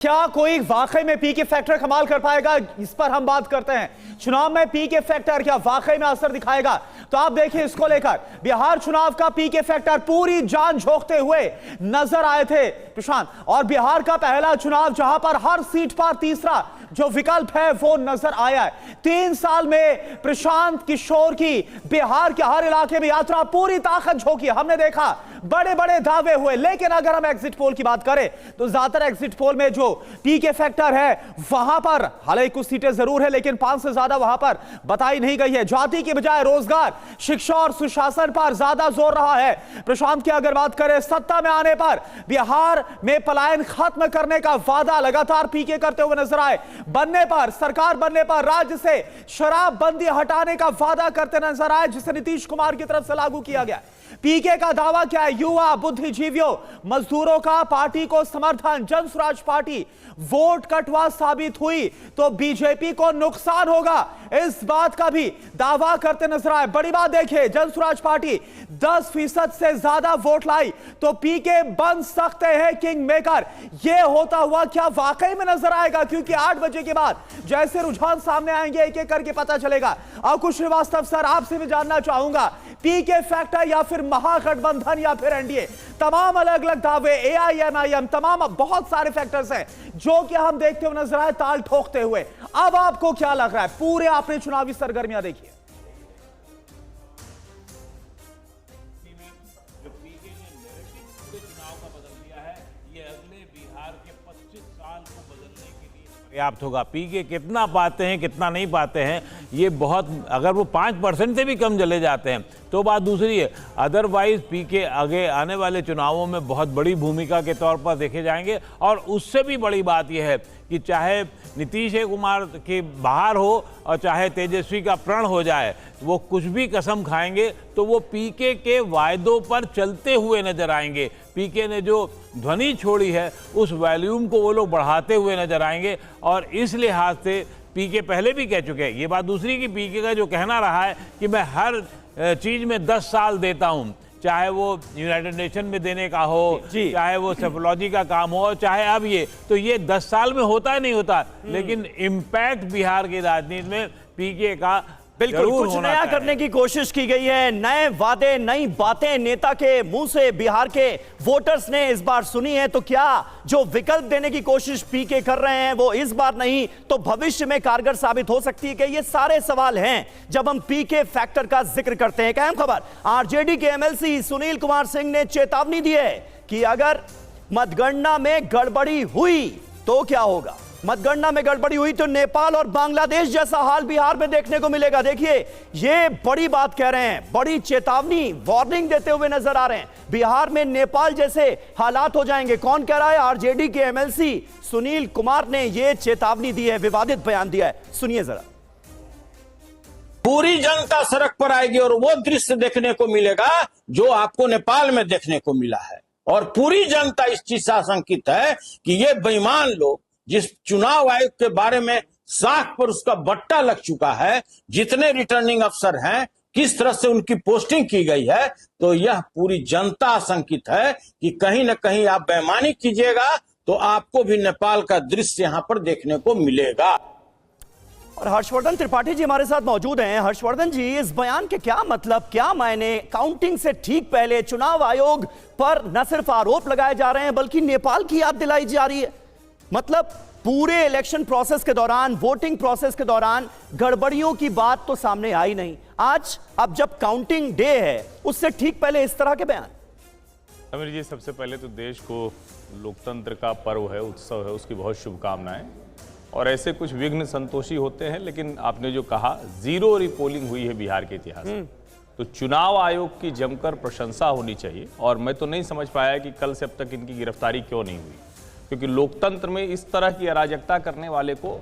क्या कोई वाकई में पीके फैक्टर कमाल कर पाएगा, इस पर हम बात करते हैं। चुनाव में पीके फैक्टर क्या वाकई में असर दिखाएगा? तो आप देखिए, इसको लेकर बिहार चुनाव का पीके फैक्टर पूरी जान झोंकते हुए नजर आए थे प्रशांत। और बिहार का पहला चुनाव जहां पर हर सीट पर तीसरा जो विकल्प है वो नजर आया है। 3 साल में प्रशांत किशोर की बिहार के हर इलाके में यात्रा पूरी ताकत झोंकी। हमने देखा बड़े बड़े दावे हुए, लेकिन अगर हम एग्जिट पोल की बात करें तो ज्यादातर एग्जिट पोल में जो पीके फैक्टर है वहां पर हालांकि कुछ सीटें जरूर है, लेकिन 5 से ज्यादा वहां पर बताई नहीं गई है। जाति की बजाय रोजगार, शिक्षा और सुशासन पर ज्यादा जोर रहा है। प्रशांत की अगर बात करें, सत्ता में आने पर बिहार में पलायन खत्म करने का वादा लगातार पीके करते हुए नजर आए। बनने पर, सरकार बनने पर राज्य से शराबबंदी हटाने का वादा करते नजर आए, जिसे नीतीश कुमार की तरफ से लागू किया गया। पीके का दावा क्या है? युवा, बुद्धिजीवियों, मजदूरों का पार्टी को समर्थन। जन स्वराज पार्टी वोट कटवा साबित हुई तो बीजेपी को नुकसान होगा, इस बात का भी दावा करते नजर आए। बड़ी बात देखिए, जन स्वराज पार्टी 10% से ज्यादा वोट लाई तो पीके बन सकते हैं किंग मेकर। यह होता हुआ क्या वाकई में नजर आएगा? क्योंकि 8 बजे के बाद जैसे रुझान सामने आएंगे एक एक करके पता चलेगा। अंकुश श्रीवास्तव सर, आपसे भी जानना चाहूंगा, पीके फैक्टर या फिर महागठबंधन या फिर एनडीए, तमाम अलग अलग दावे, एआईएमआईएम, तमाम बहुत सारे फैक्टर्स हैं जो कि हम देखते हुए नजर आए ताल ठोकते हुए। अब आपको क्या लग रहा है? पूरे आपने चुनावी सरगर्मियां देखी, जो पीके ने नैरेटिव पूरे चुनाव का बदल दिया है, ये अगले बिहार के 25 साल को बदलने के लिए पर्याप्त होगा। पीके कितना पाते हैं कितना नहीं पाते हैं ये बहुत, अगर वो 5% से भी कम चले जाते हैं तो बात दूसरी है। अदरवाइज पीके आगे आने वाले चुनावों में बहुत बड़ी भूमिका के तौर पर देखे जाएंगे। और उससे भी बड़ी बात यह है कि चाहे नीतीश कुमार के बाहर हो और चाहे तेजस्वी का प्रण हो जाए, वो कुछ भी कसम खाएंगे तो वो पीके के वायदों पर चलते हुए नजर आएंगे। पीके ने जो ध्वनि छोड़ी है उस वॉल्यूम को वो लोग बढ़ाते हुए नजर आएंगे। और इस लिहाज से पीके पहले भी कह चुके हैं। ये बात दूसरी कि पीके का जो कहना रहा है कि मैं हर चीज में 10 साल देता हूं, चाहे वो यूनाइटेड नेशन में देने का हो, चाहे वो सेफोलॉजी का काम हो, चाहे अब ये, तो ये 10 साल में होता है नहीं होता, लेकिन इम्पैक्ट बिहार की राजनीति में पीके का बिल्कुल कुछ नया करने की कोशिश की गई है। नए वादे, नई बातें नेता के मुंह से बिहार के वोटर्स ने इस बार सुनी है। तो क्या जो विकल्प देने की कोशिश पीके कर रहे हैं वो इस बार नहीं तो भविष्य में कारगर साबित हो सकती है कि ये सारे सवाल हैं जब हम पीके फैक्टर का जिक्र करते हैं। अहम खबर, आरजेडी के एमएलसी सुनील कुमार सिंह ने चेतावनी दी है कि अगर मतगणना में गड़बड़ी हुई तो क्या होगा। मतगणना में गड़बड़ी हुई तो नेपाल और बांग्लादेश जैसा हाल बिहार में देखने को मिलेगा। देखिए, ये बड़ी बात कह रहे हैं, बड़ी चेतावनी, वार्निंग देते हुए नजर आ रहे हैं। बिहार में नेपाल जैसे हालात हो जाएंगे। कौन कह रहा है? आरजेडी के एमएलसी सुनील कुमार ने यह चेतावनी दी है, विवादित बयान दिया है। सुनिए जरा। पूरी जनता सड़क पर आएगी और वो दृश्य देखने को मिलेगा जो आपको नेपाल में देखने को मिला है। और पूरी जनता इस चीज से आशंकित है कि ये बेईमान लोग, जिस चुनाव आयोग के बारे में साख पर उसका बट्टा लग चुका है, जितने रिटर्निंग अफसर हैं, किस तरह से उनकी पोस्टिंग की गई है, तो यह पूरी जनता आशंकित है कि कहीं न कहीं आप बेईमानी कीजिएगा तो आपको भी नेपाल का दृश्य यहां पर देखने को मिलेगा। और हर्षवर्धन त्रिपाठी जी हमारे साथ मौजूद हैं। हर्षवर्धन जी, इस बयान के क्या मतलब, क्या मायने? काउंटिंग से ठीक पहले चुनाव आयोग पर न सिर्फ आरोप लगाए जा रहे हैं बल्कि नेपाल की याद दिलाई जा रही है। मतलब पूरे इलेक्शन प्रोसेस के दौरान, वोटिंग प्रोसेस के दौरान गड़बड़ियों की बात तो सामने आई नहीं। आज अब जब काउंटिंग डे है उससे ठीक पहले इस तरह के बयान। अमीर जी, सबसे पहले तो देश को लोकतंत्र का पर्व है, उत्सव है, उसकी बहुत शुभकामनाएं। और ऐसे कुछ विघ्न संतोषी होते हैं, लेकिन आपने जो कहा, 0 रिपोलिंग हुई है बिहार के इतिहास में, तो चुनाव आयोग की जमकर प्रशंसा होनी चाहिए। और मैं तो नहीं समझ पाया कि कल से अब तक इनकी गिरफ्तारी क्यों नहीं हुई, क्योंकि लोकतंत्र में इस तरह की अराजकता करने वाले को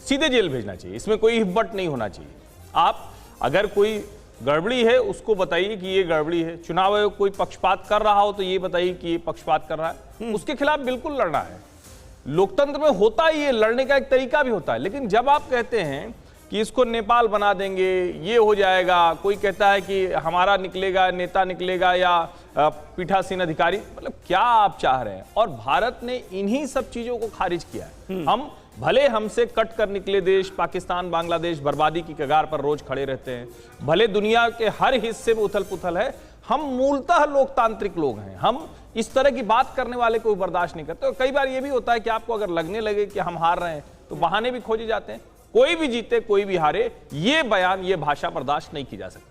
सीधे जेल भेजना चाहिए। इसमें कोई हिब्बट नहीं होना चाहिए। आप अगर कोई गड़बड़ी है उसको बताइए कि ये गड़बड़ी है। चुनाव आयोग कोई पक्षपात कर रहा हो तो ये बताइए कि ये पक्षपात कर रहा है, उसके खिलाफ बिल्कुल लड़ना है। लोकतंत्र में होता ही, ये लड़ने का एक तरीका भी होता है। लेकिन जब आप कहते हैं कि इसको नेपाल बना देंगे, ये हो जाएगा। कोई कहता है कि हमारा निकलेगा, नेता निकलेगा या पीठासीन अधिकारी। मतलब क्या आप चाह रहे हैं? और भारत ने इन्हीं सब चीजों को खारिज किया है। हम भले हमसे कट कर निकले देश पाकिस्तान, बांग्लादेश बर्बादी की कगार पर रोज खड़े रहते हैं, भले दुनिया के हर हिस्से में उथल पुथल है, हम मूलतः लोकतांत्रिक लोग हैं। हम इस तरह की बात करने वाले को बर्दाश्त नहीं करते। और कई बार यह भी होता है कि आपको अगर लगने लगे कि हम हार रहे हैं तो बहाने भी खोजे जाते हैं। कोई भी जीते कोई भी हारे, ये बयान, ये भाषा बर्दाश्त नहीं की जा सकती।